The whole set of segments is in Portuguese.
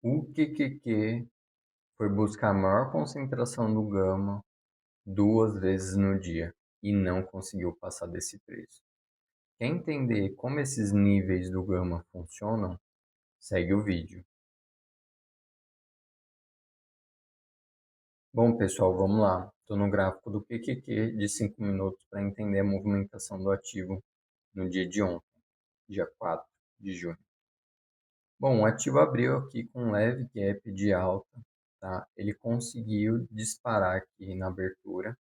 O QQQ foi buscar a maior concentração do gama 2 vezes no dia e não conseguiu passar desse preço. Quer entender como esses níveis do gama funcionam? Segue o vídeo. Bom, pessoal, vamos lá. Estou no gráfico do QQQ de 5 minutos para entender a movimentação do ativo no dia de ontem, dia 4 de junho. Bom, o ativo abriu aqui com um leve gap de alta, tá? Ele conseguiu disparar aqui na abertura,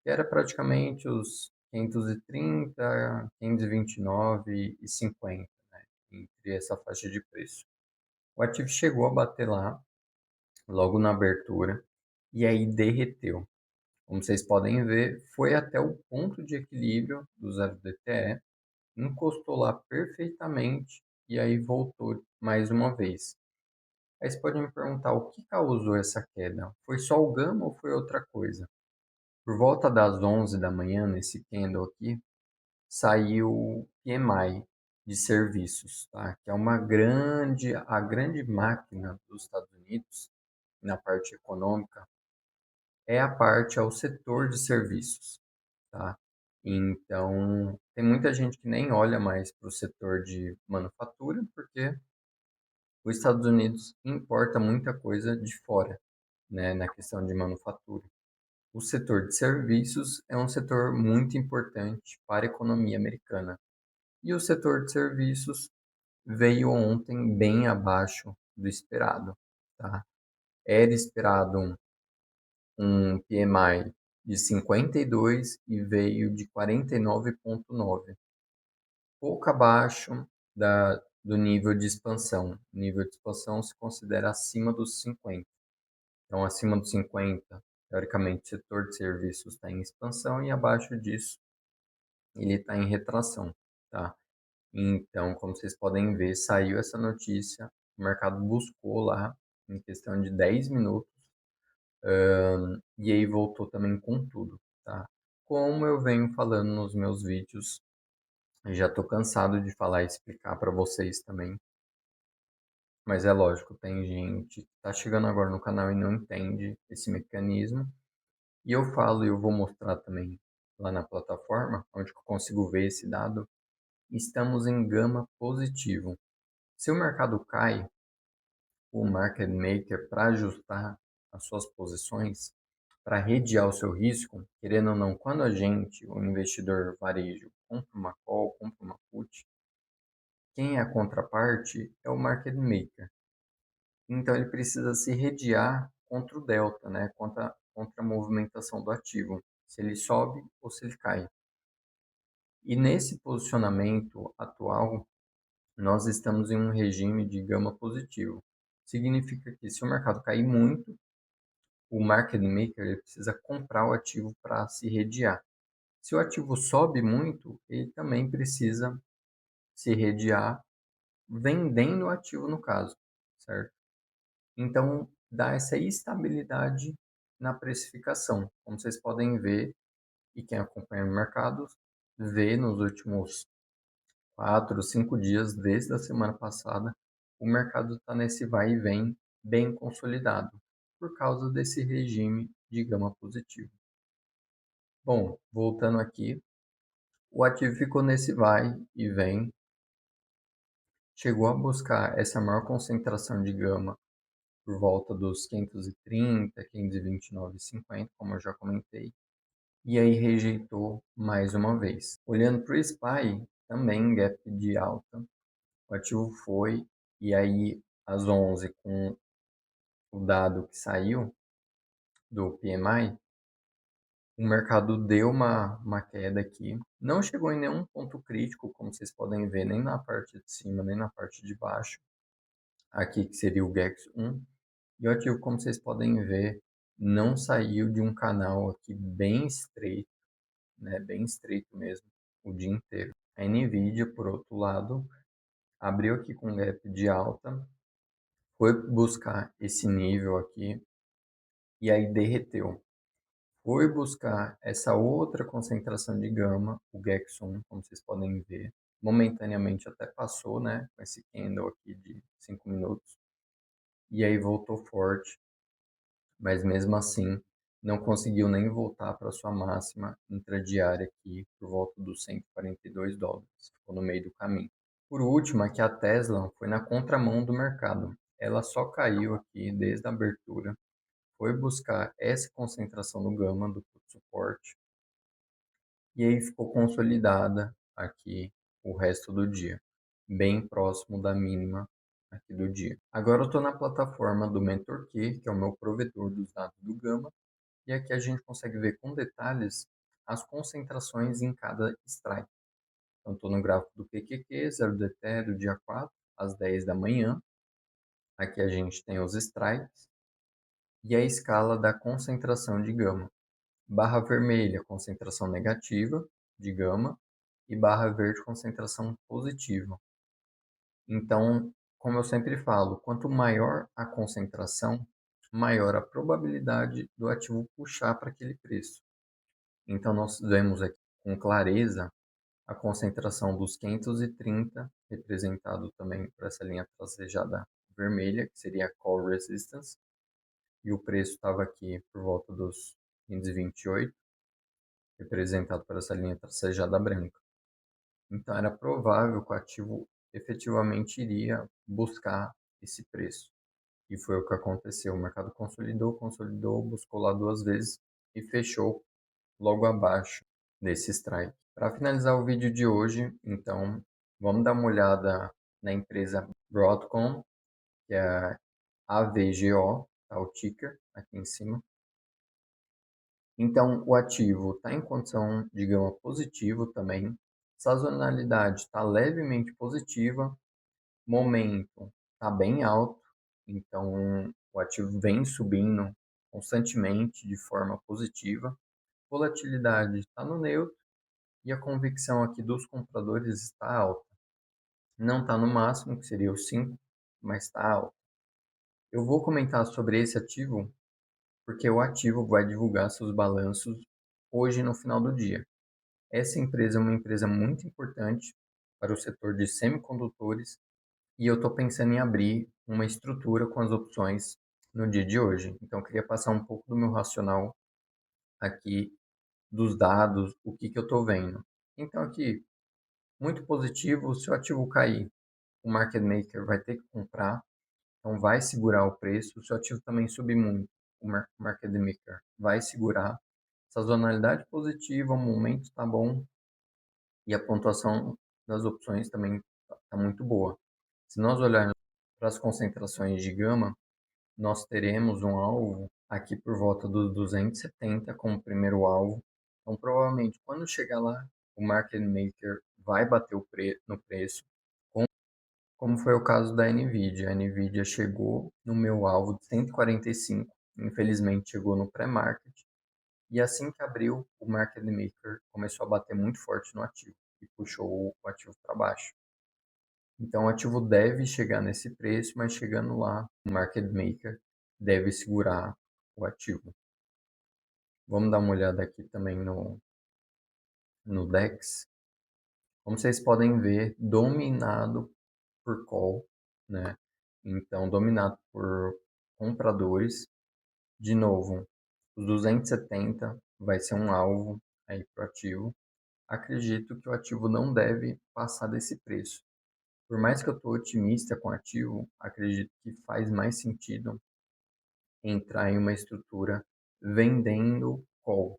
que era praticamente os 530, 529 e 50, né? Entre essa faixa de preço. O ativo chegou a bater lá, logo na abertura, e aí derreteu. Como vocês podem ver, foi até o ponto de equilíbrio do 0DTE, encostou lá perfeitamente e aí voltou mais uma vez. Aí você pode me perguntar o que causou essa queda? Foi só o gama ou foi outra coisa? Por volta das 11 da manhã, nesse candle aqui, saiu o PMI de serviços, tá? Que é a grande máquina dos Estados Unidos na parte econômica é o setor de serviços, tá? Então, tem muita gente que nem olha mais para o setor de manufatura, porque os Estados Unidos importa muita coisa de fora, né, na questão de manufatura. O setor de serviços é um setor muito importante para a economia americana. E o setor de serviços veio ontem bem abaixo do esperado, tá? Era esperado um PMI de 52 e veio de 49,9, pouco abaixo do nível de expansão. O nível de expansão se considera acima dos 50. Então, acima dos 50, teoricamente, o setor de serviços está em expansão e abaixo disso, ele está em retração, tá? Então, como vocês podem ver, saiu essa notícia, o mercado buscou lá em questão de 10 minutos, e aí voltou também com tudo, tá? Como eu venho falando nos meus vídeos, eu já estou cansado de falar e explicar para vocês também, mas é lógico, tem gente que está chegando agora no canal e não entende esse mecanismo, e eu falo e eu vou mostrar também lá na plataforma, onde eu consigo ver esse dado, estamos em gama positivo. Se o mercado cai, o market maker, para ajustar as suas posições, para redear o seu risco, querendo ou não, quando a gente, o investidor varejo, compra uma call, compra uma put, quem é a contraparte é o market maker. Então ele precisa se redear contra o delta, né? contra a movimentação do ativo, se ele sobe ou se ele cai. E nesse posicionamento atual, nós estamos em um regime de gama positivo. Significa que se o mercado cair muito, o market maker ele precisa comprar o ativo para se redear. Se o ativo sobe muito, ele também precisa se redear vendendo o ativo no caso, certo? Então, dá essa estabilidade na precificação. Como vocês podem ver, e quem acompanha o mercado, vê nos últimos 4, 5 dias, desde a semana passada, o mercado está nesse vai e vem bem consolidado, por causa desse regime de gama positivo. Bom, voltando aqui, o ativo ficou nesse vai e vem, chegou a buscar essa maior concentração de gama por volta dos 530, 529,50, como eu já comentei, e aí rejeitou mais uma vez. Olhando para o SPY, também gap de alta, o ativo foi, e aí às 11 com o dado que saiu do PMI, o mercado deu uma queda aqui. Não chegou em nenhum ponto crítico, como vocês podem ver, nem na parte de cima, nem na parte de baixo. Aqui que seria o GEX 1. E o ativo, como vocês podem ver, não saiu de um canal aqui bem estreito, né? Bem estreito mesmo, o dia inteiro. A Nvidia, por outro lado, abriu aqui com gap de alta, foi buscar esse nível aqui e aí derreteu. Foi buscar essa outra concentração de gama, o GEX-1, como vocês podem ver. Momentaneamente até passou, né, com esse candle aqui de 5 minutos. e aí voltou forte, mas mesmo assim não conseguiu nem voltar para sua máxima intradiária aqui por volta dos US$ 142, ficou no meio do caminho. Por último, aqui a Tesla foi na contramão do mercado. Ela só caiu aqui desde a abertura, foi buscar essa concentração no gama do suporte e aí ficou consolidada aqui o resto do dia, bem próximo da mínima aqui do dia. Agora eu estou na plataforma do MentorQ, que é o meu provedor dos dados do Gama, e aqui a gente consegue ver com detalhes as concentrações em cada strike. Então estou no gráfico do PQQ, 0DT do dia 4, às 10 da manhã. Aqui a gente tem os strikes e a escala da concentração de gama. Barra vermelha, concentração negativa de gama, e barra verde, concentração positiva. Então, como eu sempre falo, quanto maior a concentração, maior a probabilidade do ativo puxar para aquele preço. Então, nós vemos aqui com clareza a concentração dos 530, representado também por essa linha tracejada vermelha, que seria a call resistance, e o preço estava aqui por volta dos 528, representado por essa linha tracejada branca. Então, era provável que o ativo efetivamente iria buscar esse preço. E foi o que aconteceu. O mercado consolidou, buscou lá duas vezes e fechou logo abaixo desse strike. Para finalizar o vídeo de hoje, então, vamos dar uma olhada na empresa Broadcom, que é a AVGO, tá, o ticker aqui em cima. Então, o ativo está em condição de gama positivo também. Sazonalidade está levemente positiva. Momento está bem alto. Então, o ativo vem subindo constantemente de forma positiva. Volatilidade está no neutro. E a convicção aqui dos compradores está alta. Não está no máximo, que seria o 5, mas está alta. Eu vou comentar sobre esse ativo porque o ativo vai divulgar seus balanços hoje no final do dia. Essa empresa é uma empresa muito importante para o setor de semicondutores e eu estou pensando em abrir uma estrutura com as opções no dia de hoje. Então, eu queria passar um pouco do meu racional aqui, dos dados, o que eu estou vendo. Então, aqui, muito positivo, se o ativo cair, o market maker vai ter que comprar, então vai segurar o preço. Se o ativo também subir muito, o market maker vai segurar. Sazonalidade positiva, o momento está bom e a pontuação das opções também está muito boa. Se nós olharmos para as concentrações de gama, nós teremos um alvo aqui por volta dos 270 como primeiro alvo. Então, provavelmente, quando chegar lá, o market maker vai bater no preço, como foi o caso da NVIDIA. A NVIDIA chegou no meu alvo de 145, infelizmente chegou no pré-market, e assim que abriu, o market maker começou a bater muito forte no ativo e puxou o ativo para baixo. Então, o ativo deve chegar nesse preço, mas chegando lá, o market maker deve segurar o ativo. Vamos dar uma olhada aqui também no DEX. Como vocês podem ver, dominado por call, né? Então, dominado por compradores. De novo, os 270 vai ser um alvo aí para o ativo. Acredito que o ativo não deve passar desse preço. Por mais que eu estou otimista com o ativo, acredito que faz mais sentido entrar em uma estrutura vendendo call.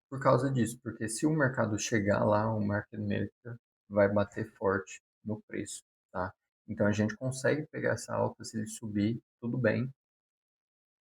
Por causa disso, porque se o mercado chegar lá, o market maker vai bater forte no preço, tá? Então a gente consegue pegar essa alta, se ele subir, tudo bem.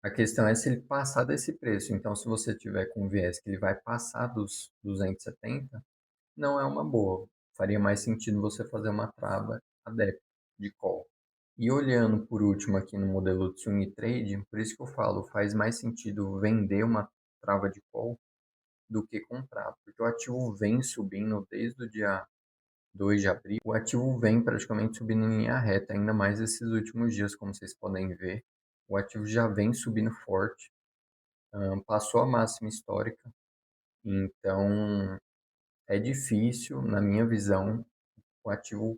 A questão é se ele passar desse preço. Então, se você tiver com viés que ele vai passar dos 270, não é uma boa. Faria mais sentido você fazer uma trava adepta de call. E olhando por último aqui no modelo de swing trade, por isso que eu falo, faz mais sentido vender uma trava de call do que comprar, porque o ativo vem subindo desde o dia 2 de abril, o ativo vem praticamente subindo em linha reta, ainda mais esses últimos dias, como vocês podem ver, o ativo já vem subindo forte, passou a máxima histórica, então é difícil, na minha visão, o ativo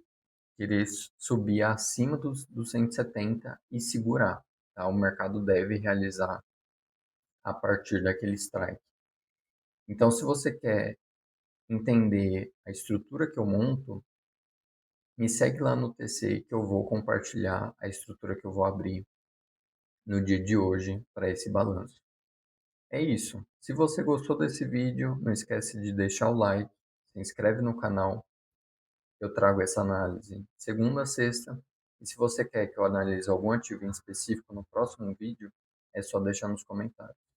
querer subir acima dos 170 e segurar, tá? O mercado deve realizar a partir daquele strike. Então, se você quer entender a estrutura que eu monto, me segue lá no TC que eu vou compartilhar a estrutura que eu vou abrir no dia de hoje para esse balanço. É isso. Se você gostou desse vídeo, não esquece de deixar o like, se inscreve no canal. Eu trago essa análise segunda a sexta. E se você quer que eu analise algum ativo em específico no próximo vídeo, é só deixar nos comentários.